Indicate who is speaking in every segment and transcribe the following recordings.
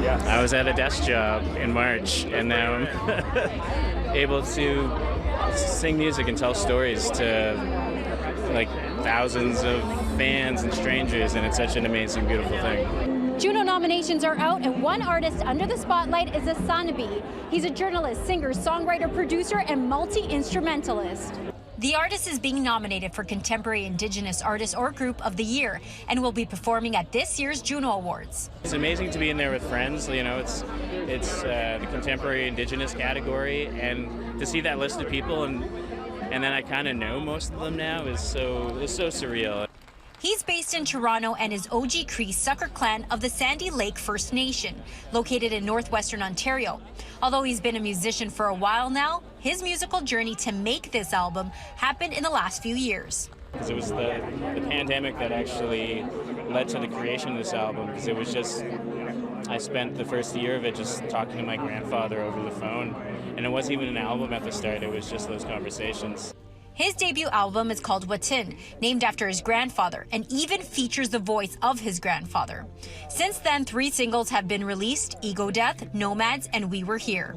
Speaker 1: I was at a desk job in March, and now I'm able to sing music and tell stories to like thousands of fans and strangers, and it's such an amazing, beautiful thing.
Speaker 2: Juno nominations are out, and one artist under the spotlight is Aysanabee. He's a journalist, singer, songwriter, producer, and multi-instrumentalist. The artist is being nominated for Contemporary Indigenous Artist or Group of the Year and will be performing at this year's Juno Awards.
Speaker 1: It's amazing to be in there with friends. You know, it's the Contemporary Indigenous category, and to see that list of people and then I kind of know most of them now is so surreal.
Speaker 2: He's based in Toronto and is OG Cree Sucker Clan of the Sandy Lake First Nation, located in northwestern Ontario. Although he's been a musician for a while now, his musical journey to make this album happened in the last few years.
Speaker 1: Because it was the pandemic that actually led to the creation of this album, because it was just, I spent the first year of it just talking to my grandfather over the phone, and it wasn't even an album at the start, it was just those conversations.
Speaker 2: His debut album is called Watin, named after his grandfather, and even features the voice of his grandfather. Since then, 3 singles have been released: Ego Death, Nomads, and We Were Here.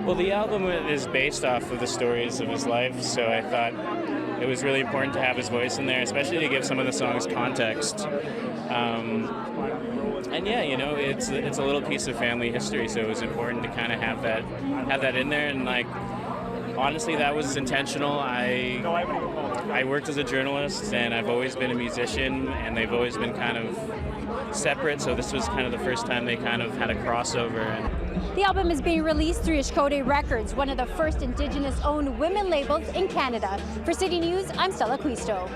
Speaker 1: Well, the album is based off of the stories of his life, so I thought it was really important to have his voice in there, especially to give some of the songs context. And yeah, you know, it's a little piece of family history, so it was important to kind of have that in there. And like, honestly, that was intentional. I worked as a journalist, and I've always been a musician, and they've always been kind of separate, so this was kind of the first time they kind of had a crossover.
Speaker 2: The album is being released through Ishkode Records, one of the first Indigenous-owned women labels in Canada. For City News, I'm Stella Acquisto.